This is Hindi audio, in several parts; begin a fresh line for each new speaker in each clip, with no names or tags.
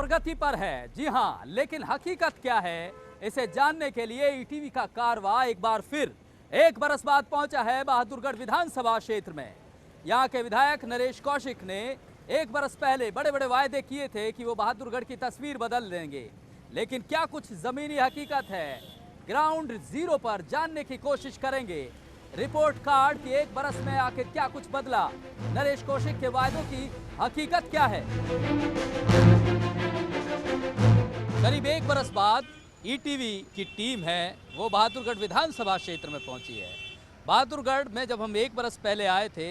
प्रगति पर है। जी हां, लेकिन हकीकत क्या है, इसे जानने के लिए ईटीवी का कारवां एक बार फिर 1 बरस बाद पहुंचा है बहादुरगढ़ विधानसभा क्षेत्र में। यहां के विधायक नरेश कौशिक ने 1 बरस पहले बड़े बड़े वायदे किए थे कि वो बहादुरगढ़ की तस्वीर बदल देंगे, लेकिन क्या कुछ जमीनी हकीकत है, ग्राउंड जीरो पर जानने की कोशिश करेंगे। रिपोर्ट कार्ड कि 1 बरस में आखिर क्या कुछ बदला, नरेश कौशिक के वायदों की हकीकत क्या है। करीब 1 बरस बाद ईटीवी की टीम है वो बहादुरगढ़ विधानसभा क्षेत्र में पहुंची है। बहादुरगढ़ में जब हम 1 बरस पहले आए थे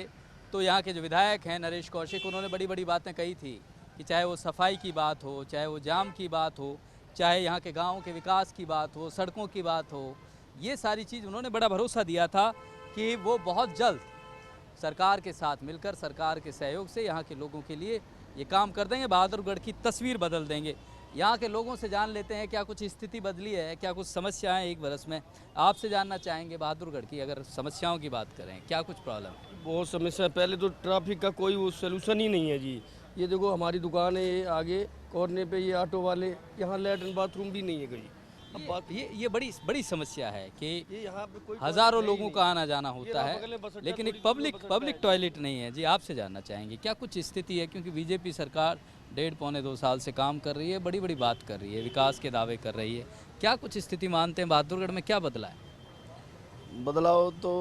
तो यहाँ के जो विधायक हैं नरेश कौशिक, उन्होंने बड़ी बड़ी बातें कही थी कि चाहे वो सफाई की बात हो, चाहे वो जाम की बात हो, चाहे यहाँ के गाँव के विकास की बात हो, सड़कों की बात हो, ये सारी चीज़ उन्होंने बड़ा भरोसा दिया था कि वो बहुत जल्द सरकार के साथ मिलकर, सरकार के सहयोग से यहाँ के लोगों के लिए ये काम कर देंगे, बहादुरगढ़ की तस्वीर बदल देंगे। यहाँ के लोगों से जान लेते हैं क्या कुछ स्थिति बदली है, क्या कुछ समस्याएं 1 बरस में आपसे जानना चाहेंगे। बहादुरगढ़ की अगर समस्याओं की बात करें, क्या कुछ प्रॉब्लम है?
बहुत समस्या है। पहले तो ट्रैफिक का कोई वो सोल्यूशन ही नहीं है जी। ये देखो हमारी दुकान है, ये आगे कॉर्नर पे ये ऑटो वाले, यहाँ लैट्रिन बाथरूम भी नहीं है कहीं। अब बात
ये बड़ी बड़ी समस्या है कि
ये यहाँ पे कोई
हजारों
है ही
लोगों
नहीं।
का आना जाना होता
बगल
है,
में बस अड्डा,
लेकिन एक
थोड़ी दूर बस अड्डा
पब्लिक
है।
टॉयलेट नहीं है। जी आपसे जानना चाहेंगे क्या कुछ स्थिति है, क्योंकि बीजेपी सरकार 1.5-2 साल से काम कर रही है, बड़ी बड़ी बात कर रही है, विकास के दावे कर रही है, क्या कुछ स्थिति मानते हैं बहादुरगढ़ में क्या बदला है?
बदलाव तो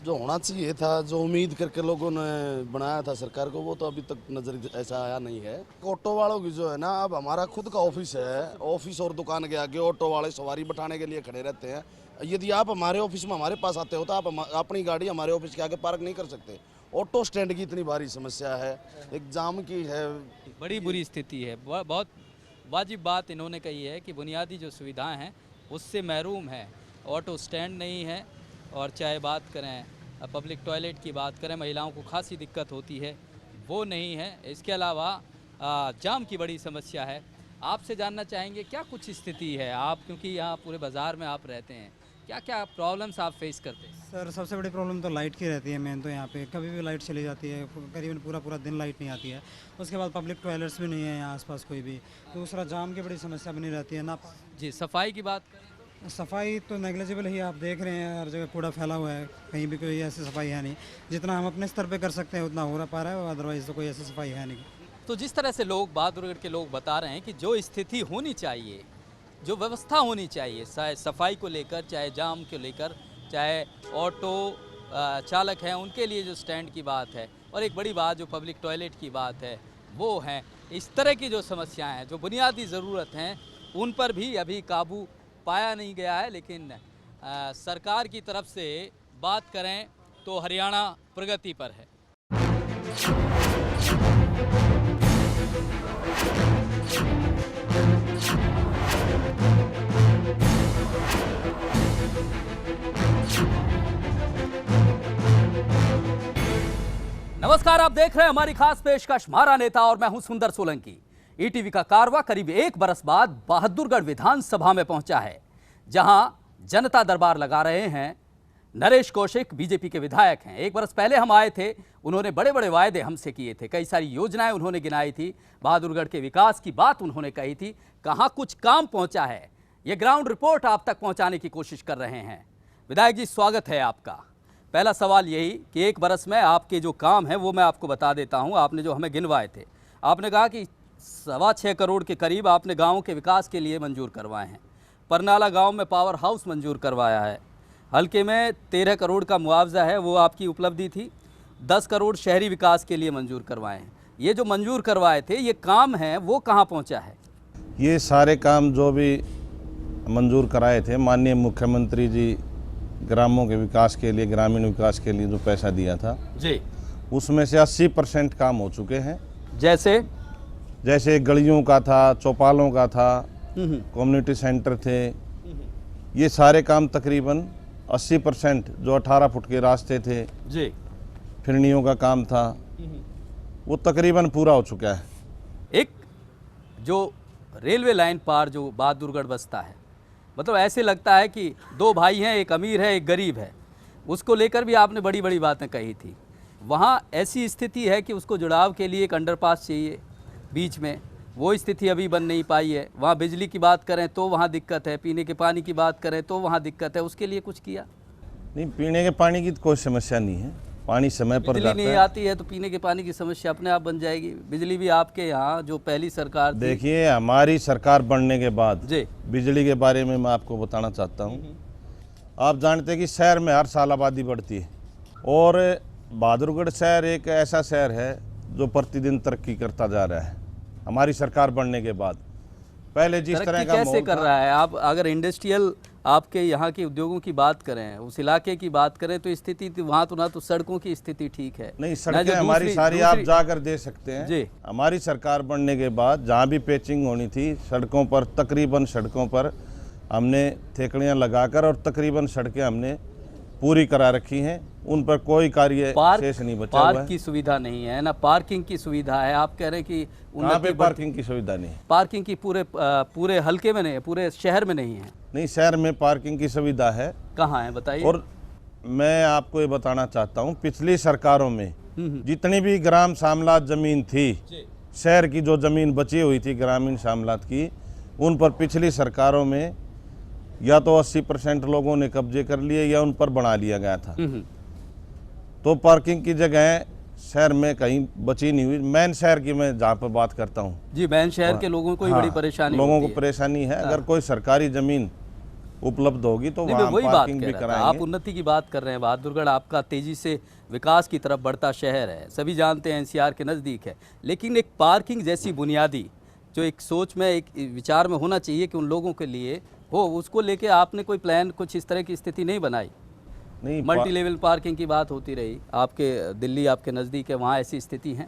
जो होना चाहिए था, जो उम्मीद करके लोगों ने बनाया था सरकार को, वो तो अभी तक नजर ऐसा आया नहीं है। ऑटो वालों की जो है ना, अब हमारा खुद का ऑफिस है, ऑफिस और दुकान के आगे ऑटो वाले सवारी बैठाने के लिए खड़े रहते हैं। यदि आप हमारे ऑफिस में हमारे पास आते हो तो आप अपनी गाड़ी हमारे ऑफिस के आगे पार्क नहीं कर सकते। ऑटो स्टैंड की इतनी भारी समस्या है, एक जाम की है,
बड़ी बुरी स्थिति है। बहुत वाजिब बात इन्होंने कही है कि बुनियादी जो सुविधाएं हैं उससे महरूम है। ऑटो स्टैंड नहीं है, और चाहे बात करें पब्लिक टॉयलेट की बात करें, महिलाओं को खासी दिक्कत होती है, वो नहीं है। इसके अलावा जाम की बड़ी समस्या है। आपसे जानना चाहेंगे क्या कुछ स्थिति है, आप क्योंकि यहाँ पूरे बाज़ार में आप रहते हैं, क्या क्या प्रॉब्लम्स आप फेस करते हैं?
सर सबसे बड़ी प्रॉब्लम तो लाइट की रहती है। मेन तो यहाँ पे कभी भी लाइट चली जाती है, करीबन पूरा पूरा दिन लाइट नहीं आती है। उसके बाद पब्लिक टॉयलेट्स भी नहीं है यहाँ आसपास कोई भी। दूसरा जाम की बड़ी समस्या बनी रहती है ना।
जी सफाई की बात करें,
सफाई तो नेग्लिजिबल ही, आप देख रहे हैं हर जगह कूड़ा फैला हुआ है, कहीं भी कोई ऐसी सफाई है नहीं। जितना हम अपने स्तर पे कर सकते हैं उतना हो पा रहा है, अदरवाइज़ तो कोई ऐसी सफाई है नहीं।
तो जिस तरह से लोग बहादुरगढ़ के लोग बता रहे हैं कि जो स्थिति होनी चाहिए, जो व्यवस्था होनी चाहिए, चाहे सफाई को लेकर, चाहे जाम को लेकर, चाहे ऑटो चालक हैं उनके लिए जो स्टैंड की बात है, और एक बड़ी बात जो पब्लिक टॉयलेट की बात है वो है, इस तरह की जो समस्याएं हैं, जो बुनियादी ज़रूरत हैं, उन पर भी अभी काबू पाया नहीं गया है। लेकिन सरकार की तरफ से बात करें तो हरियाणा प्रगति पर है। नमस्कार, आप देख रहे हैं हमारी खास पेशकश मारा नेता, और मैं हूं सुंदर सोलंकी। ईटीवी का कारवां करीब 1 बरस बाद बहादुरगढ़ विधानसभा में पहुंचा है, जहां जनता दरबार लगा रहे हैं नरेश कौशिक, बीजेपी के विधायक हैं। 1 बरस पहले हम आए थे, उन्होंने बड़े बड़े वायदे हमसे किए थे, कई सारी योजनाएं उन्होंने गिनाई थी, बहादुरगढ़ के विकास की बात उन्होंने कही थी। कहां कुछ काम पहुंचा है, ये ग्राउंड रिपोर्ट आप तक पहुंचाने की कोशिश कर रहे हैं। विधायक जी, स्वागत है आपका। पहला सवाल यही कि 1 बरस में आपके जो काम हैं वो मैं आपको बता देता हूं। आपने जो हमें गिनवाए थे, आपने कहा कि 6.25 करोड़ के करीब आपने गाँव के विकास के लिए मंजूर करवाए हैं। परनाला गांव में पावर हाउस मंजूर करवाया है। हल्के में 13 करोड़ का मुआवजा है, वो आपकी उपलब्धि थी। 10 करोड़ शहरी विकास के लिए मंजूर करवाए हैं। ये जो मंजूर करवाए थे, ये काम है वो कहाँ पहुँचा है?
ये सारे काम जो भी मंजूर कराए थे, माननीय मुख्यमंत्री जी ग्रामों के विकास के लिए, ग्रामीण विकास के लिए जो पैसा दिया था
जी,
उसमें से 80% काम हो चुके हैं।
जैसे
गलियों का था, चौपालों का था, कम्युनिटी सेंटर थे, ये सारे काम तकरीबन 80%, जो 18 फुट के रास्ते थे
जी,
फिरनियों का काम था, वो तकरीबन पूरा हो चुका है।
एक जो रेलवे लाइन पार जो बहादुरगढ़ बसता है, मतलब ऐसे लगता है कि 2 भाई हैं, एक अमीर है एक गरीब है, उसको लेकर भी आपने बड़ी बड़ी बातें कही थी। वहाँ ऐसी स्थिति है कि उसको जुड़ाव के लिए एक अंडरपास चाहिए बीच में, वो स्थिति अभी बन नहीं पाई है। वहाँ बिजली की बात करें तो वहाँ दिक्कत है, पीने के पानी की बात करें तो वहाँ दिक्कत है, उसके लिए कुछ किया?
नहीं, पीने के पानी की तो कोई समस्या नहीं है, पानी समय पर
बिजली
जाता
नहीं
है।
आती है तो पीने के पानी की समस्या अपने आप बन जाएगी। बिजली भी आपके यहाँ जो पहली सरकार थी,
देखिए, हमारी सरकार बनने के बाद
जी
बिजली के बारे में मैं आपको बताना चाहता हूँ। आप जानते हैं कि शहर में हर साल आबादी बढ़ती है और बहादुरगढ़ शहर एक ऐसा शहर है जो प्रतिदिन तरक्की करता जा रहा है हमारी सरकार बनने के बाद। पहले जिस तरह
तरक्की
का
कैसे
माहौल
कर
था,
रहा है? आप अगर इंडस्ट्रियल आपके यहाँ के उद्योगों की बात करें, उस इलाके की बात करें तो स्थिति तो वहाँ तो ना तो सड़कों की स्थिति ठीक है,
नहीं,
ना
सड़कें
जो
हमारी
दूसरी-
सारी आप
दूसरी-
जाकर दे सकते हैं।
जी।
हमारी सरकार बनने के बाद जहाँ भी पैचिंग होनी थी सड़कों पर, तकरीबन सड़कों पर हमने थेकड़ियाँ लगाकर और तकरीबन सड़कें हमने पूरी करा रखी हैं। उन पर कोई कार्य शेष नहीं बचा हुआ
पार्क
है।
की सुविधा नहीं है ना, पार्किंग की सुविधा है। आप कह रहे हैं कि
कहाँ पे पार्किंग की सुविधा नहीं है?
पार्किंग की पूरे हल्के में नहीं है, पूरे शहर में नहीं है।
नहीं, शहर में पार्किंग की सुविधा है।
कहाँ है बताइए?
और मैं आपको ये बताना चाहता हूँ, पिछली सरकारों में जितनी भी ग्राम शामलात जमीन थी, शहर की जो जमीन बची हुई थी ग्रामीण शामलात की, उन पर पिछली सरकारों में या तो 80% लोगों ने कब्जे कर लिए या उन पर बना लिया गया था। तो पार्किंग की जगह शहर में कहीं बची नहीं हुई। मेन शहर की मैं जहाँ पर बात करता हूँ,
जी, मैन शहर के लोगों को ही बड़ी परेशानी
लोगों
होती
को
है।
परेशानी है। अगर कोई सरकारी जमीन उपलब्ध होगी तो
नहीं, मैं
वहाँ
वही बात
पार्किंग
कह
भी
रहा था।
कराएंगे।
आप उन्नति की बात कर रहे हैं। बहादुरगढ़ आपका तेजी से विकास की तरफ बढ़ता शहर है, सभी जानते हैं, एनसीआर के नज़दीक है। लेकिन एक पार्किंग जैसी बुनियादी जो एक सोच में, एक विचार में होना चाहिए कि उन लोगों के लिए हो, उसको लेके आपने कोई प्लान, कुछ इस तरह की स्थिति नहीं बनाई?
नहीं,
मल्टी लेवल पार्किंग की बात होती रही, आपके दिल्ली आपके नज़दीक है, वहाँ ऐसी स्थिति है,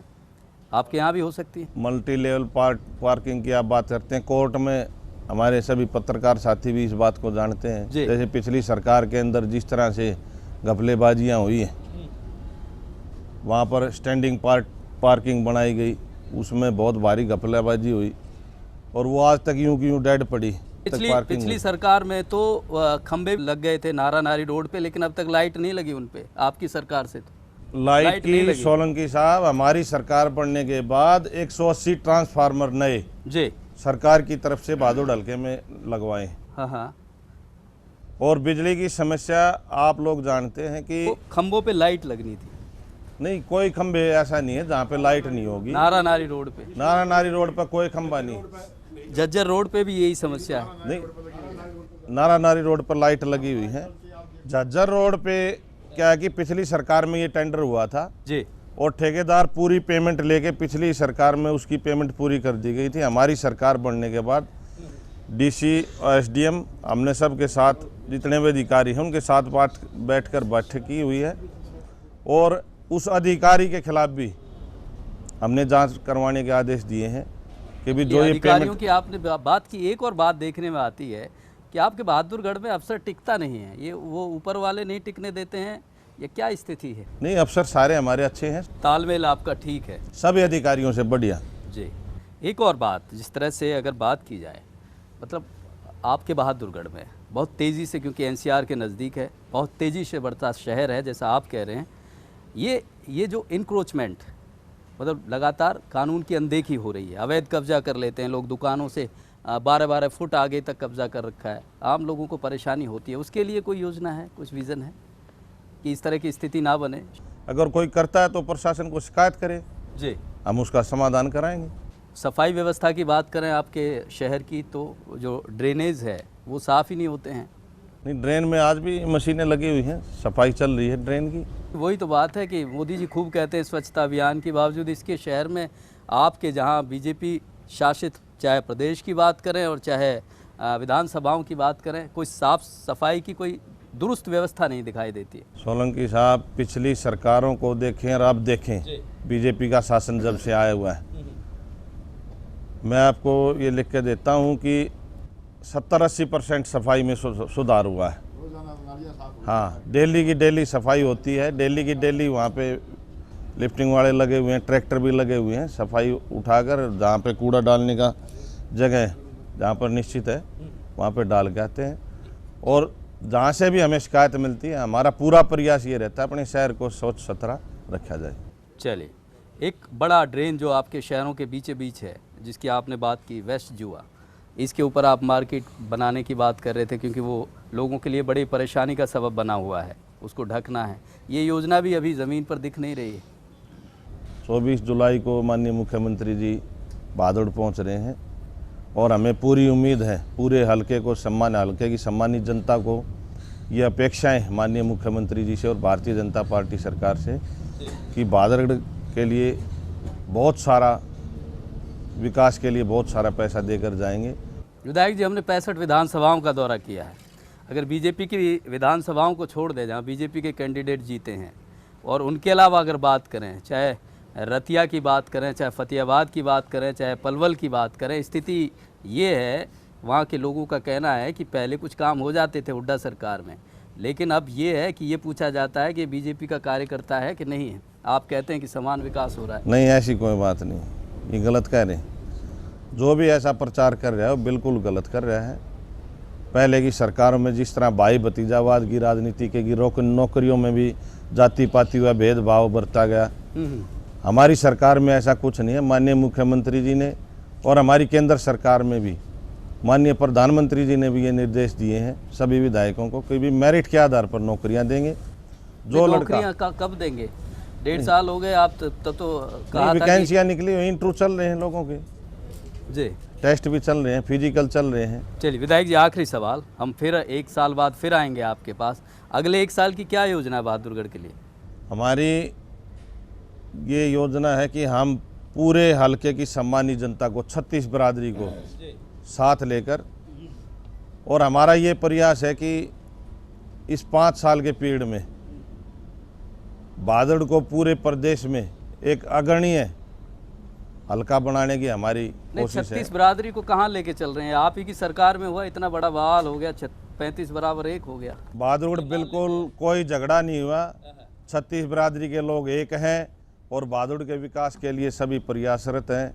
आपके यहाँ भी हो सकती है।
मल्टी लेवल पार्किंग की आप बात करते हैं, कोर्ट में हमारे सभी पत्रकार साथी भी इस बात को जानते हैं।
जी।
जैसे पिछली सरकार के अंदर जिस तरह से घपलेबाजियाँ हुई हैं, वहाँ पर स्टैंडिंग पार्किंग बनाई गई, उसमें बहुत भारी घपलेबाजी हुई और वो आज तक यूं की यूं डेड पड़ी।
पिछली सरकार में तो खंबे लग गए थे नारा नारी रोड पे, लेकिन अब तक लाइट नहीं लगी उन पे, आपकी सरकार से तो
लाइट
नहीं
की
लगी।
सोलंकी साहब, हमारी सरकार बनने के बाद 180 ट्रांसफार्मर नए
जी,
सरकार की तरफ से बहादुर हल्के में लगवाए।
हाँ हाँ।
और बिजली की समस्या आप लोग जानते हैं कि
तो खंबों पे लाइट लगनी थी,
नहीं, कोई खंबे ऐसा नहीं है जहाँ पे लाइट नहीं होगी।
नारा नारी रोड पे,
नारा नारी रोड पर कोई खंबा नहीं,
जज्जर रोड पे भी यही समस्या है।
नहीं, नारा नारी रोड पर लाइट लगी हुई है। झज्जर रोड पे क्या है कि पिछली सरकार में ये टेंडर हुआ था
जी,
और ठेकेदार पूरी पेमेंट लेके पिछली सरकार में उसकी पेमेंट पूरी कर दी गई थी। हमारी सरकार बनने के बाद डीसी और एसडीएम, हमने सब के साथ जितने भी अधिकारी हैं उनके साथ बैठकर बैठक की हुई है और उस अधिकारी के खिलाफ भी हमने जांच करवाने के आदेश दिए हैं कि भी जो ये
अधिकारियों
पेमेंट।
की आपने बात की, एक और बात देखने में आती है कि आपके बहादुरगढ़ में अफसर टिकता नहीं है, ये वो ऊपर वाले नहीं टिकने देते हैं, ये क्या स्थिति है?
नहीं, अफसर सारे हमारे अच्छे हैं,
तालमेल आपका ठीक है?
सभी अधिकारियों से बढ़िया।
जी, एक और बात, जिस तरह से अगर बात की जाए, मतलब आपके बहादुरगढ़ में बहुत तेज़ी से, क्योंकि एनसीआर के नज़दीक है, बहुत तेज़ी से बढ़ता शहर है जैसा आप कह रहे हैं, ये जो इंक्रोचमेंट, मतलब लगातार कानून की अनदेखी हो रही है, अवैध कब्जा कर लेते हैं लोग, दुकानों से 12-12 फुट आगे तक कब्जा कर रखा है, आम लोगों को परेशानी होती है, उसके लिए कोई योजना है, कुछ विज़न है कि इस तरह की स्थिति ना बने?
अगर कोई करता है तो प्रशासन को शिकायत करे,
जी,
हम उसका समाधान कराएंगे।
सफाई व्यवस्था की बात करें आपके शहर की, तो जो ड्रेनेज है वो साफ़ ही नहीं होते हैं।
नहीं, ड्रेन में आज भी मशीनें लगी हुई हैं, सफाई चल रही है ड्रेन की।
वही तो बात है कि मोदी जी खूब कहते हैं स्वच्छता अभियान के बावजूद इसके शहर में, आपके जहां बीजेपी शासित, चाहे प्रदेश की बात करें और चाहे विधानसभाओं की बात करें, कोई साफ सफाई की कोई दुरुस्त व्यवस्था नहीं दिखाई देती है।
सोलंकी साहब, पिछली सरकारों को देखें और अब देखें, बीजेपी का शासन जब से आया हुआ है, मैं आपको ये लिख के देता हूँ कि 70-80% सफाई में सुधार हुआ है। हाँ, डेली की डेली सफाई होती है, डेली की डेली वहाँ पे लिफ्टिंग वाले लगे हुए हैं, ट्रैक्टर भी लगे हुए हैं, सफाई उठाकर जहाँ पे कूड़ा डालने का जगह जहाँ पर निश्चित है वहाँ पे डाल के आते हैं। और जहाँ से भी हमें शिकायत मिलती है, हमारा पूरा प्रयास ये रहता है अपने शहर को स्वच्छ सुथरा रखा जाए।
चलिए, एक बड़ा ड्रेन जो आपके शहरों के बीच बीच है, जिसकी आपने बात की, वेस्ट जुआ, इसके ऊपर आप मार्केट बनाने की बात कर रहे थे, क्योंकि वो लोगों के लिए बड़ी परेशानी का सबब बना हुआ है, उसको ढकना है। ये योजना भी अभी ज़मीन पर दिख नहीं रही है।
24 जुलाई को माननीय मुख्यमंत्री जी भादड़ पहुंच रहे हैं और हमें पूरी उम्मीद है, पूरे हलके को हलके की सम्मानित जनता को ये अपेक्षाएं माननीय मुख्यमंत्री जी से और भारतीय जनता पार्टी सरकार से कि भादड़ के लिए बहुत सारा विकास के लिए बहुत सारा पैसा देकर जाएंगे।
विधायक जी, हमने 65 विधानसभाओं का दौरा किया है। अगर बीजेपी की विधानसभाओं को छोड़ दे, जहाँ बीजेपी के कैंडिडेट जीते हैं, और उनके अलावा अगर बात करें, चाहे रतिया की बात करें, चाहे फतेहाबाद की बात करें, चाहे पलवल की बात करें, स्थिति ये है, वहाँ के लोगों का कहना है कि पहले कुछ काम हो जाते थे हुड्डा सरकार में, लेकिन अब ये है कि ये पूछा जाता है कि बीजेपी का कार्यकर्ता है कि नहीं है। आप कहते हैं कि समान विकास हो रहा है।
नहीं, ऐसी कोई बात नहीं, ये गलत कह रहे हैं। जो भी ऐसा प्रचार कर रहा है वो बिल्कुल गलत कर रहा है। पहले की सरकारों में जिस तरह भाई भतीजावाद की राजनीति के नौकरियों में भी जाति पाति हुआ भेदभाव बरता गया, हमारी सरकार में ऐसा कुछ नहीं है। माननीय मुख्यमंत्री जी ने और हमारी केंद्र सरकार में भी माननीय प्रधानमंत्री जी ने भी ये निर्देश दिए हैं सभी विधायकों को कि भी मेरिट के आधार पर नौकरियां देंगे। जो लड़का
कब देंगे? 1.5 साल हो गए, आप तब तो कहा था
वैकेंसियां निकली, इंटरव्यू चल रहे हैं लोगों के
जी,
टेस्ट भी चल रहे हैं, फिजिकल चल रहे हैं।
चलिए विधायक जी, आखिरी सवाल, हम फिर 1 साल बाद फिर आएंगे आपके पास। अगले 1 साल की क्या योजना है बहादुरगढ़ के लिए?
हमारी ये योजना है कि हम पूरे हलके की सम्मानित जनता को, 36 बिरादरी को साथ लेकर, और हमारा ये प्रयास है कि इस 5 साल के पीरियड में भादड़ को पूरे प्रदेश में एक अग्रणीय हल्का बनाने की हमारी कोशिश है।
36 बिरादरी को कहाँ लेके चल रहे हैं? आप ही की सरकार में हुआ, इतना बड़ा बवाल हो गया, 35 बराबर 1 हो गया।
भादड़ बिल्कुल कोई झगड़ा नहीं हुआ, 36 बिरादरी के लोग एक हैं और भादड़ के विकास के लिए सभी प्रयासरत हैं।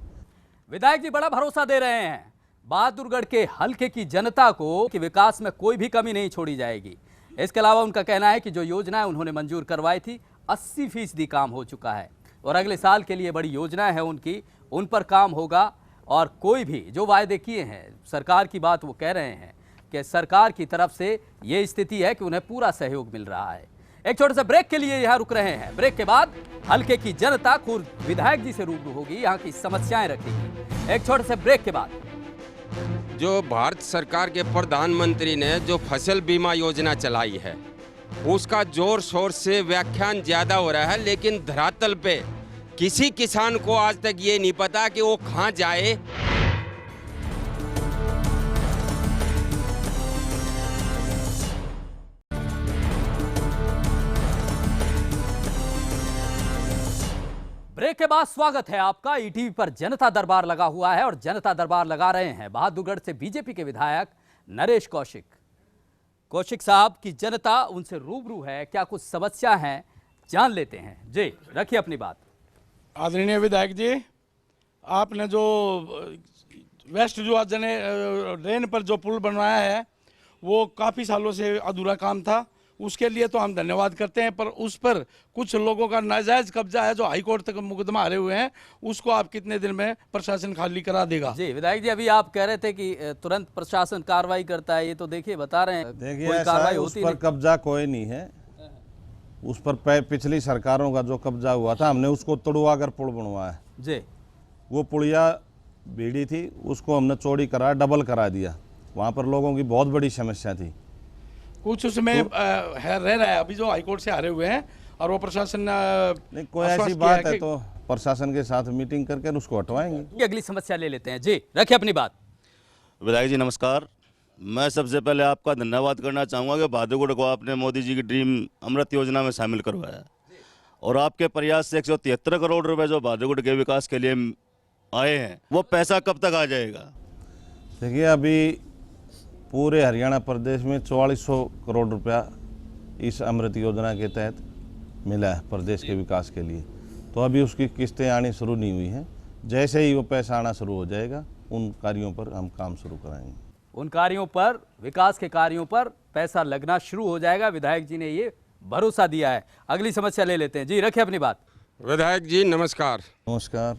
विधायक जी बड़ा भरोसा दे रहे हैं बहादुरगढ़ के हलके की जनता को कि विकास में कोई भी कमी नहीं छोड़ी जाएगी। इसके अलावा उनका कहना है कि जो योजनाएं उन्होंने मंजूर करवाई थी, 80% काम हो चुका है और अगले साल के लिए बड़ी योजनाएं हैं उनकी, उन पर काम होगा। और कोई भी जो वायदे किए हैं, सरकार की बात वो कह रहे हैं कि सरकार की तरफ से ये स्थिति है कि उन्हें पूरा सहयोग मिल रहा है। एक छोटे से ब्रेक के लिए यहाँ रुक रहे हैं। ब्रेक के बाद हलके की जनता खुद विधायक जी से रूबरू होगी, यहाँ की समस्याएं रखेगी। एक छोटे से ब्रेक के बाद
जो भारत सरकार के प्रधानमंत्री ने जो फसल बीमा योजना चलाई है, उसका जोर शोर से व्याख्यान ज़्यादा हो रहा है, लेकिन धरातल पे किसी किसान को आज तक ये नहीं पता कि वो कहाँ जाए।
ब्रेक के बाद स्वागत है आपका। ईटीवी पर जनता दरबार लगा हुआ है और जनता दरबार लगा रहे हैं बहादुरगढ़ से बीजेपी के विधायक नरेश कौशिक। कौशिक साहब की जनता उनसे रूबरू है, क्या कुछ समस्या है जान लेते हैं। जी रखिए अपनी बात।
आदरणीय विधायक जी, आपने जो वेस्ट जुआ ड्रेन पर जो पुल बनवाया है वो काफ़ी सालों से अधूरा काम था, उसके लिए तो हम धन्यवाद करते हैं, पर उस पर कुछ लोगों का नाजायज कब्जा है जो हाई कोर्ट तक मुकदमा हारे हुए हैं, उसको आप कितने दिन में प्रशासन खाली करा देगा?
जी विधायक जी, अभी आप कह रहे थे कि तुरंत प्रशासन कार्रवाई करता है, ये तो देखिए बता रहे हैं
देखिए उस पर कब्जा कोई नहीं है। उस पर पिछली सरकारों का जो कब्जा हुआ था, हमने उसको तोड़वा कर पुल बनवाया
जी।
वो पुलिया बीड़ी थी, उसको हमने चौड़ी करा, डबल करा दिया। वहाँ पर लोगों की बहुत बड़ी समस्या थी।
कुछ उसमें रह रहा है अभी जो हाईकोर्ट से हारे हुए हैं, और वो प्रशासन
नहीं, कोई ऐसी बात है तो प्रशासन के साथ मीटिंग करके उसको हटवाएंगे।
अगली समस्या ले लेते हैं। जी रखिए अपनी बात।
विधायक जी नमस्कार। मैं सबसे पहले आपका धन्यवाद करना चाहूँगा कि बहादुरगढ़ को आपने मोदी जी की ड्रीम अमृत योजना में शामिल करवाया, और आपके प्रयास से 173 करोड़ रुपए जो बहादुरगढ़ के विकास के लिए आए हैं, वो पैसा कब तक आ जाएगा?
देखिए अभी पूरे हरियाणा प्रदेश में 4400 करोड़ रुपया इस अमृत योजना के तहत मिला है प्रदेश के विकास के लिए। तो अभी उसकी किस्तें आनी शुरू नहीं हुई हैं। जैसे ही वो पैसा आना शुरू हो जाएगा, उन कार्यों पर हम काम शुरू कराएंगे।
उन कार्यों पर, विकास के कार्यों पर पैसा लगना शुरू हो जाएगा। विधायक जी ने ये भरोसा दिया है। अगली समस्या ले लेते हैं। जी रखिए अपनी बात।
विधायक जी नमस्कार।
नमस्कार।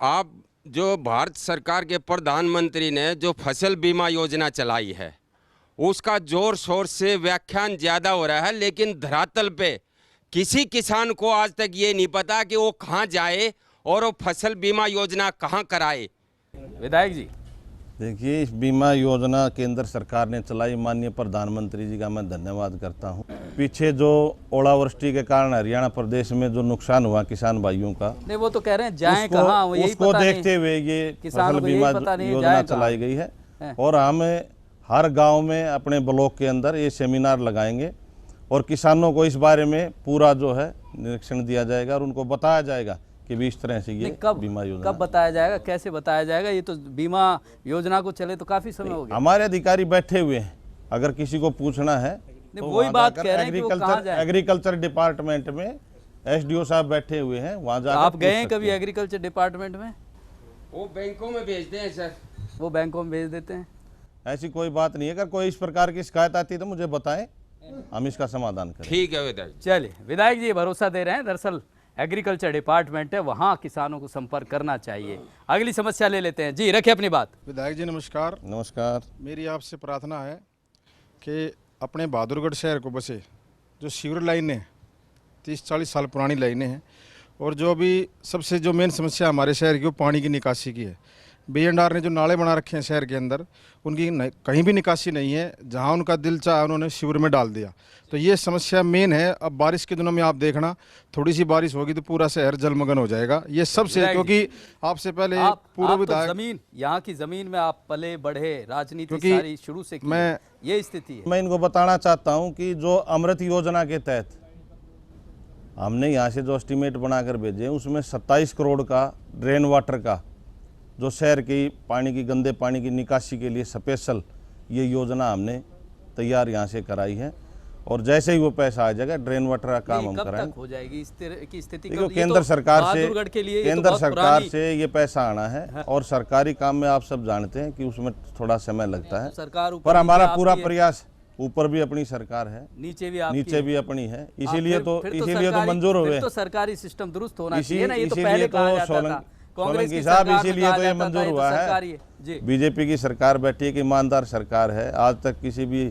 आप जो भारत सरकार के प्रधानमंत्री ने जो फसल बीमा योजना चलाई है उसका जोर शोर से व्याख्यान ज़्यादा हो रहा है, लेकिन धरातल पे किसी किसान को आज तक ये नहीं पता कि वो कहाँ जाए और वो फसल बीमा योजना कहाँ कराए।
विधायक जी,
देखिए, इस बीमा योजना केंद्र सरकार ने चलाई, माननीय प्रधानमंत्री जी का मैं धन्यवाद करता हूं। पीछे जो ओलावृष्टि के कारण हरियाणा प्रदेश में जो नुकसान हुआ किसान भाइयों का,
नहीं वो तो कह रहे हैं जाएं कहाँ, वो यही
उसको
पता
देखते
नहीं।
हुए ये
किसानों
फसल
को यही
बीमा
पता नहीं
योजना
जाएं
चलाई
कहाँ।
गई है। और हम हर गांव में अपने ब्लॉक के अंदर ये सेमिनार लगाएंगे और किसानों को इस बारे में पूरा जो है निरीक्षण दिया जाएगा और उनको बताया जाएगा कि भी इस तरह से ये बीमा योजना
कब बताया जाएगा, कैसे बताया जाएगा? ये तो बीमा योजना को चले तो काफी समय हो गया।
हमारे अधिकारी बैठे हुए हैं, अगर किसी को पूछना है तो
वही
वहाँ
बात
जाकर
कह रहे हैं कि वो कहाँ जाए।
एग्रीकल्चर डिपार्टमेंट में एसडीओ साहब बैठे हुए हैं, वहाँ जाकर
आप
पूछ
गए हैं
सकते
कभी
हैं।
एग्रीकल्चर डिपार्टमेंट में?
वो बैंकों में भेजते हैं सर।
वो बैंकों में भेज देते हैं।
ऐसी कोई बात नहीं है, अगर कोई इस प्रकार की शिकायत आती है तो मुझे बताएं, हम इसका समाधान करें।
ठीक है विधायक।
चलिए, विधायक जी ये भरोसा दे रहे हैं, दरअसल एग्रीकल्चर डिपार्टमेंट है, वहाँ किसानों को संपर्क करना चाहिए। अगली समस्या ले लेते हैं जी, रखिए अपनी बात।
विधायक जी नमस्कार।
नमस्कार।
मेरी आपसे प्रार्थना है कि अपने बहादुरगढ़ शहर को बसे जो सीवर लाइनें 30-40 साल पुरानी लाइनें हैं, और जो अभी सबसे जो मेन समस्या हमारे शहर की वो पानी की निकासी की है। BNR ने जो नाले बना रखे हैं शहर के अंदर, उनकी कहीं भी निकासी नहीं है, जहां उनका दिल चाहा उन्होंने शिविर में डाल दिया। तो ये समस्या मेन है। अब बारिश के दिनों में आप देखना, थोड़ी सी बारिश होगी तो पूरा शहर जलमग्न हो जाएगा। ये सबसे, क्योंकि आपसे पहले पूर्व विधायक,
जमीन, यहाँ की जमीन में आप पले बढ़े, राजनीति
क्योंकि
सारी शुरू से की है, ये स्थिति है।
मैं इनको बताना चाहता हूं कि जो अमृत योजना के तहत हमने यहाँ से जो एस्टीमेट बनाकर भेजे उसमें 27 करोड़ का ड्रेन वाटर का, जो शहर की पानी की, गंदे पानी की निकासी के लिए स्पेशल ये योजना हमने तैयार यहाँ से कराई है। और जैसे ही वो पैसा आ जाएगा ड्रेन वाटर का काम हम
कब
कराएंगे।
तक हो जाएगी इस तरह की स्थिति?
देखो, केंद्र सरकार से ये पैसा आना है, और सरकारी काम में आप सब जानते हैं कि उसमें थोड़ा समय लगता है।
सरकार
पर हमारा पूरा प्रयास, ऊपर भी अपनी सरकार है,
नीचे भी अपनी
है, इसीलिए तो मंजूर हुए।
तो सरकारी सिस्टम दुरुस्त होना चाहिए ना, ये तो
इसीलिए
पहले
तो
कहा जाता था। कांग्रेस की
साहब
सरकार में
इसीलिए
कहा
तो ये
जाता था,
मंजूर
ये तो
हुआ
सरकारी
है।
जी।
बीजेपी की सरकार बैठी है कि ईमानदार सरकार है, आज तक किसी भी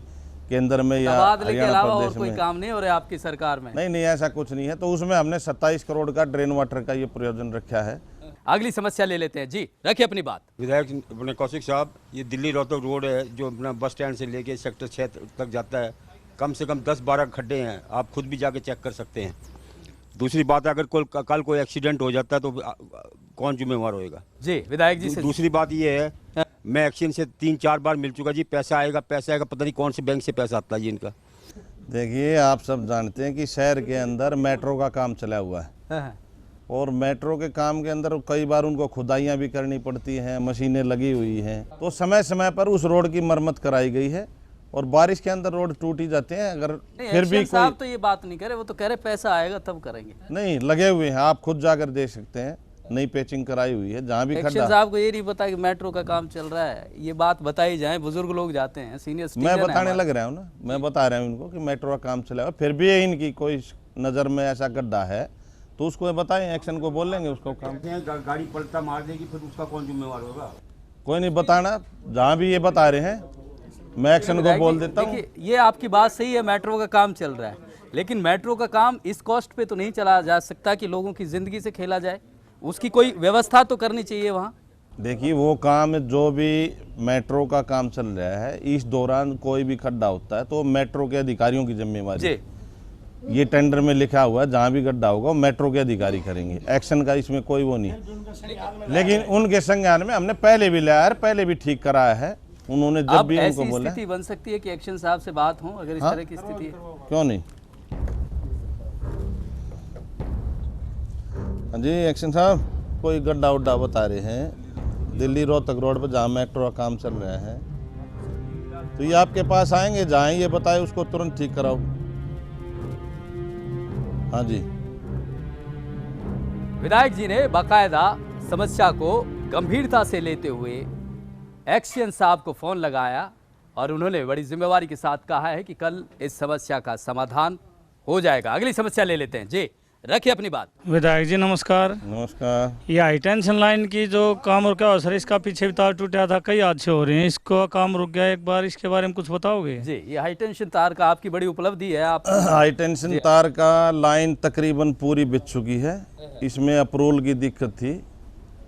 केंद्र में या
तबादले के
हरियाणा
अलावा और
प्रदेश
कोई
में
काम नहीं हो रहा आपकी सरकार में?
नहीं, ऐसा कुछ नहीं है। तो उसमें हमने 27 करोड़ का ड्रेन वाटर का ये प्रयोजन रखा है।
अगली समस्या ले लेते हैं जी, रखिए अपनी बात।
विधायक अपने कौशिक साहब, ये दिल्ली रोहतक रोड है जो अपना बस स्टैंड से लेके सेक्टर 6 तक जाता है, कम से कम 10-12 खड्डे हैं, आप खुद भी जाके चेक कर सकते हैं। दूसरी बात, अगर कल कोई एक्सीडेंट हो जाता है तो कौन जिम्मेवार होएगा?
जी विधायक जी से।
दूसरी बात ये है, मैं एक्शन से 3-4 बार मिल चुका जी, पैसा आएगा, पता नहीं कौन से बैंक से पैसा आता है जी इनका।
देखिए, आप सब जानते हैं कि शहर के अंदर मेट्रो का काम चला हुआ है, और मेट्रो के काम के अंदर कई बार उनको खुदाइयाँ भी करनी पड़ती हैं, मशीनें लगी हुई हैं, तो समय समय पर उस रोड की मरम्मत कराई गई है। और बारिश के अंदर रोड टूट ही जाते हैं, अगर फिर भी
साहब तो ये बात नहीं करे, वो तो कह रहे पैसा आएगा तब करेंगे।
नहीं, लगे हुए हैं, आप खुद जाकर देख सकते हैं, नई पैचिंग कराई हुई है जहाँ भी खड्डा।
साहब को ये नहीं पता कि मेट्रो का काम चल रहा है, ये बात बताई जाए, बुजुर्ग लोग जाते हैं, सीनियर सिटीजन।
मैं बताने लग रहा हूँ ना, मैं बता रहा हूँ इनको कि मेट्रो का काम चला हुआ, फिर भी इनकी कोई नज़र में ऐसा गड्ढा है तो उसको बताएं, एक्शन को बोल लेंगे उसको काम।
गाड़ी पलटा मार देगी, फिर उसका कौन जिम्मेवार होगा?
कोई नहीं, बताना, जहाँ भी ये बता रहे हैं मैं एक्शन को बोल देता हूँ।
ये आपकी बात सही है, मेट्रो का काम चल रहा है, लेकिन मेट्रो का काम इस कॉस्ट पे तो नहीं चला जा सकता कि लोगों की जिंदगी से खेला जाए, उसकी कोई व्यवस्था तो करनी चाहिए वहाँ।
देखिए, वो काम जो भी मेट्रो का काम चल रहा है, इस दौरान कोई भी खड्डा होता है तो मेट्रो के अधिकारियों की जिम्मेवारी है। ये टेंडर में लिखा हुआ है, जहाँ भी गड्ढा होगा मेट्रो के अधिकारी करेंगे, एक्शन का इसमें कोई वो नहीं। लेकिन उनके संज्ञान में हमने पहले भी लिया है, पहले भी ठीक कराया है, उन्होंने जब भी उनको बोला।
स्थिति बन सकती है कि एक्शन साहब से बात हो, अगर इस तरह की स्थिति है?
क्यों नहीं? हाँ जी, एक्शन साहब, कोई गड्ढा उड्ढा बता रहे हैं दिल्ली रोहतक रोड पर जहाँ मेट्रो का काम चल रहा है, तो ये आपके पास आएंगे, जहाँ ये बताए उसको तुरंत ठीक कराओ। हाँ जी।
विधायक जी ने बाकायदा समस्या को गंभीरता से लेते हुए एक्शन साहब को फोन लगाया और उन्होंने बड़ी जिम्मेवारी के साथ कहा है कि कल इस समस्या का समाधान हो जाएगा। अगली समस्या ले लेते हैं जी, रखिए अपनी बात।
विधायक जी नमस्कार।
नमस्कार।
ये हाई टेंशन लाइन की जो काम रुका हुआ सर, इसका पीछे भी तार टूटा था, कई हादसे हो रहे हैं, इसको काम रुक गया एक बार, इसके बारे में कुछ बताओगे?
जी, ये हाई टेंशन तार का आपकी बड़ी उपलब्धि है। आप
हाई टेंशन तार का लाइन तकरीबन पूरी बिछ चुकी है। इसमें अप्रूवल की दिक्कत थी,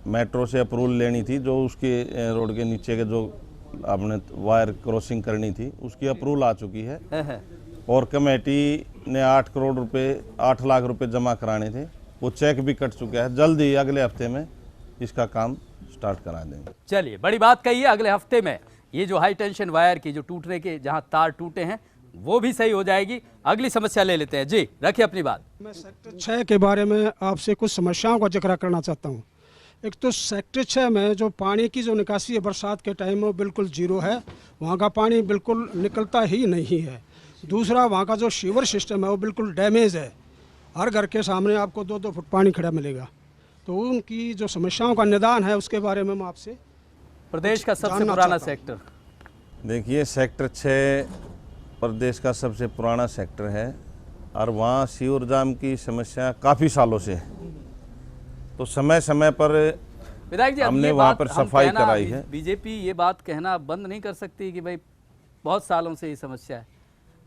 मेट्रो से अप्रूवल लेनी थी, जो उसके रोड के नीचे के जो आपने वायर क्रॉसिंग करनी थी उसकी अप्रूवल आ चुकी है। और कमेटी ने 8 करोड़ रुपए 8 लाख रुपए जमा कराने थे, वो चेक भी कट चुका है। जल्द ही अगले हफ्ते में इसका काम स्टार्ट करा देंगे।
चलिए, बड़ी बात कही है, अगले हफ्ते में ये जो हाई टेंशन वायर की जो टूटने के जहां तार टूटे हैं वो भी सही हो जाएगी। अगली समस्या ले लेते हैं। जी, रखिए अपनी बात।
मैं सेक्टर 6 के बारे में आपसे कुछ समस्याओं का जिक्र करना चाहता हूँ। एक तो सेक्टर 6 में जो पानी की जो निकासी है बरसात के टाइम में बिल्कुल जीरो है, वहाँ का पानी बिल्कुल निकलता ही नहीं है। दूसरा, वहाँ का जो सीवर सिस्टम है वो बिल्कुल डैमेज है, हर घर के सामने आपको 2-2 फुट पानी खड़ा मिलेगा। तो उनकी जो समस्याओं का निदान है उसके बारे में मैं आपसे
प्रदेश का सबसे पुराना सेक्टर,
देखिए सेक्टर 6 प्रदेश का सबसे पुराना सेक्टर है और वहाँ सीवर जाम की समस्या काफ़ी सालों से है। तो समय समय पर
विधायक जी
हमने वहाँ पर सफाई कराई है।
बीजेपी ये बात कहना बंद नहीं कर सकती कि भाई बहुत सालों से ये समस्या है।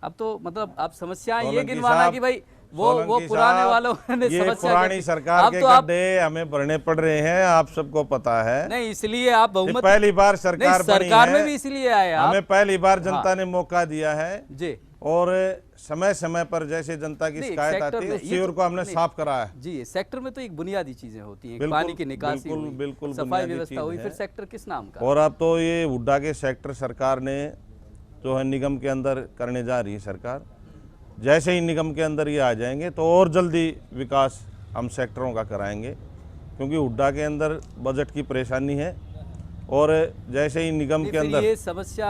अब तो मतलब आप समस्याएं ये गिनवाना कि भाई वो पुराने वालों ने
ये
समस्या
पुरानी सरकार के गड्ढे हमें भरने पड़ रहे हैं, आप सबको पता है।
नहीं, इसलिए आप बहुमत
पहली बार सरकार बनी है,
में भी इसलिए आए
हमें पहली बार जनता ने मौका दिया है
जी।
और समय समय पर जैसे जनता की शिकायत आती है सीवर को हमने साफ कराया
जी। सेक्टर में तो एक बुनियादी चीजें होती हैं, पानी की निकासी हुई,
बिल्कुल
सफाई व्यवस्था हुई, फिर सेक्टर किस नाम का।
और अब तो ये हुड्डा के सेक्टर सरकार ने जो है निगम के अंदर करने जा रही है सरकार। जैसे ही निगम के अंदर ये आ जाएंगे तो और जल्दी विकास हम सेक्टरों का कराएंगे, क्योंकि हुड्डा के अंदर बजट की परेशानी है। और जैसे ही निगम के अंदर
ये समस्या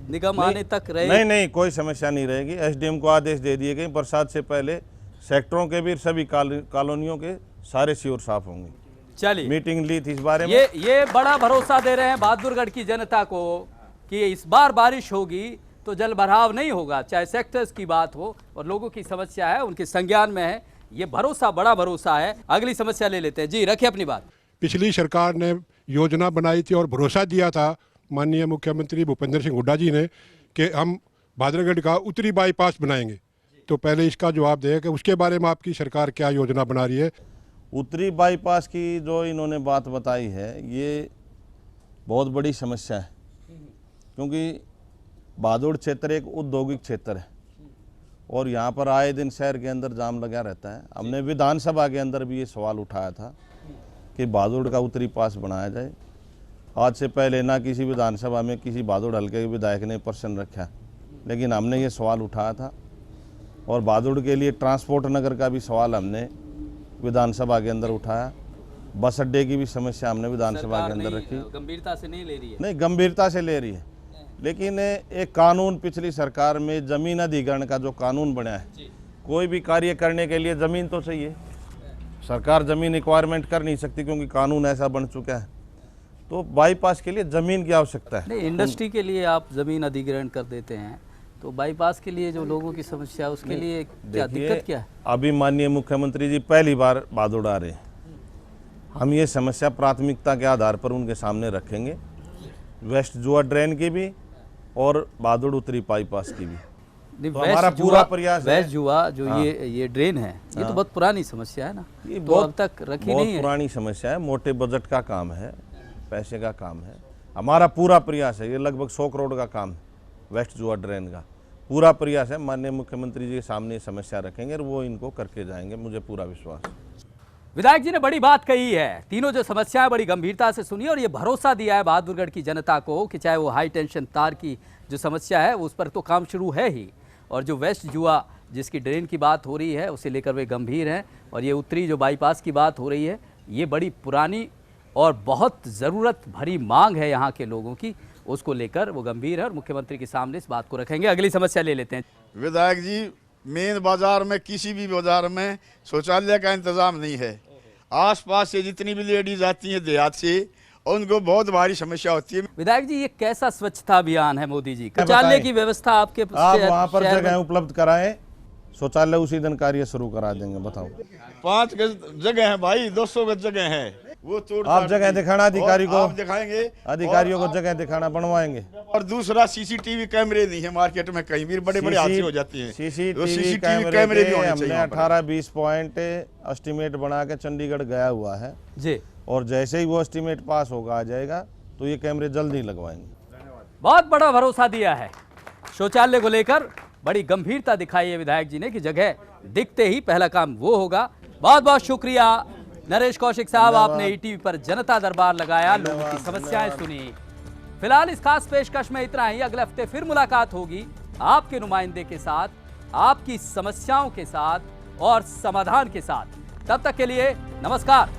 निगम आने तक रहेगी?
नहीं, कोई समस्या नहीं रहेगी। एसडीएम को आदेश दे दिए गए, बरसात से पहले सेक्टरों के भी सभी कॉलोनियों के सारे सीवर साफ होंगे।
चलिए,
मीटिंग ली थी इस बारे में।
ये बड़ा भरोसा दे रहे हैं बहादुरगढ़ की जनता को कि इस बार बारिश होगी तो जल भराव नहीं होगा, चाहे सेक्टर्स की बात हो और लोगों की समस्या है उनके संज्ञान में है। ये भरोसा बड़ा भरोसा है। अगली समस्या ले लेते हैं। जी, रखिए अपनी बात।
पिछली सरकार ने योजना बनाई थी और भरोसा दिया था माननीय मुख्यमंत्री भूपेंद्र सिंह हुड्डा जी ने कि हम बहादुरगढ़ का उत्तरी बाईपास बनाएंगे। तो पहले इसका जवाब दें कि उसके बारे में आपकी सरकार क्या योजना बना रही है।
उत्तरी बाईपास की जो इन्होंने बात बताई है ये बहुत बड़ी समस्या है, क्योंकि बहादुर क्षेत्र एक औद्योगिक क्षेत्र है और यहाँ पर आए दिन शहर के अंदर जाम लगा रहता है। हमने विधानसभा के अंदर भी ये सवाल उठाया था कि बहादुर का उत्तरी पास बनाया जाए। आज से पहले ना किसी विधानसभा में किसी बहादुर हल्के के विधायक ने प्रश्न रखा, लेकिन हमने ये सवाल उठाया था। और बहादुर के लिए ट्रांसपोर्ट नगर का भी सवाल हमने विधानसभा के अंदर उठाया। बस अड्डे की भी समस्या हमने विधानसभा के अंदर रखी।
गंभीरता से नहीं ले रही है?
नहीं, गंभीरता से ले रही है, लेकिन एक कानून पिछली सरकार में जमीन अधिग्रहण का जो कानून बना है, कोई भी कार्य करने के लिए ज़मीन तो चाहिए। सरकार ज़मीन रिक्वायरमेंट कर नहीं सकती क्योंकि कानून ऐसा बन चुका है। तो बाईपास के लिए ज़मीन की आवश्यकता है।
नहीं, इंडस्ट्री के लिए आप ज़मीन अधिग्रहण कर देते हैं, तो बाईपास के लिए जो लोगों की समस्या है उसके लिए क्या दिक्कत क्या है?
अभी माननीय मुख्यमंत्री जी पहली बार बहादुर आ रहे हैं। हम ये समस्या प्राथमिकता के आधार पर उनके सामने रखेंगे, वेस्ट जुआ ड्रेन की भी और बहादुर उत्तरी बाईपास की भी।
तो हमारा पूरा प्रयास है। वेस्ट जुआ जो ये ड्रेन है, ये तो बहुत पुरानी समस्या है ना, ये तो अब तक रखी नहीं है।
पुरानी समस्या है, मोटे बजट का काम है, पैसे का काम है। हमारा पूरा प्रयास है, ये लगभग 100 करोड़ का काम है वेस्ट जुआ ड्रेन का। पूरा प्रयास है, माननीय मुख्यमंत्री जी के सामने समस्या रखेंगे और वो इनको करके जाएंगे, मुझे पूरा विश्वास है।
विधायक जी ने बड़ी बात कही है, तीनों जो समस्याएं बड़ी गंभीरता से सुनी और ये भरोसा दिया है बहादुरगढ़ की जनता को कि चाहे वो हाई टेंशन तार की जो समस्या है उस पर तो काम शुरू है ही, और जो वेस्ट जुआ जिसकी ड्रेन की बात हो रही है उसे लेकर वे गंभीर हैं, और ये उत्तरी जो बाईपास की बात हो रही है ये बड़ी पुरानी और बहुत ज़रूरत भरी मांग है यहाँ के लोगों की, उसको लेकर वो गंभीर है और मुख्यमंत्री के सामने इस बात को रखेंगे। अगली समस्या ले लेते हैं।
विधायक जी, मेन बाजार में किसी भी बाजार में शौचालय का इंतजाम नहीं है। आसपास से जितनी भी लेडीज आती हैं देहात से, उनको बहुत भारी समस्या होती है।
विधायक जी, ये कैसा स्वच्छता अभियान है मोदी जी? शौचालय की व्यवस्था आपके
आप वहाँ पर जगह उपलब्ध कराएं शौचालय उसी दिन कार्य शुरू करा देंगे। बताओ
5 गज जगह है भाई, 200 गज जगह है, वो तोड़
आप जगह दिखाना अधिकारी को,
आप दिखाएंगे,
अधिकारियों को जगह दिखाना, बनवाएंगे।
और दूसरा सीसीटीवी कैमरे नहीं है मार्केट में, कहीं भी बड़े बड़े हादसे हो जाते हैं।
सीसीटीवी कैमरे भी होने चाहिए। हमने 18-20 पॉइंट एस्टीमेट बना के चंडीगढ़ गया हुआ है
जी,
और जैसे ही वो एस्टीमेट पास होगा आ जाएगा तो ये कैमरे जल्दी लगवाएंगे।
बहुत बड़ा भरोसा दिया है शौचालय को लेकर, बड़ी गंभीरता दिखाई है विधायक जी ने कि जगह दिखते ही पहला काम वो होगा। बहुत बहुत शुक्रिया नरेश कौशिक साहब, आपने ईटीवी पर जनता दरबार लगाया, लोगों की समस्याएं सुनी। फिलहाल इस खास पेशकश में इतना ही। अगले हफ्ते फिर मुलाकात होगी आपके नुमाइंदे के साथ, आपकी समस्याओं के साथ और समाधान के साथ। तब तक के लिए नमस्कार।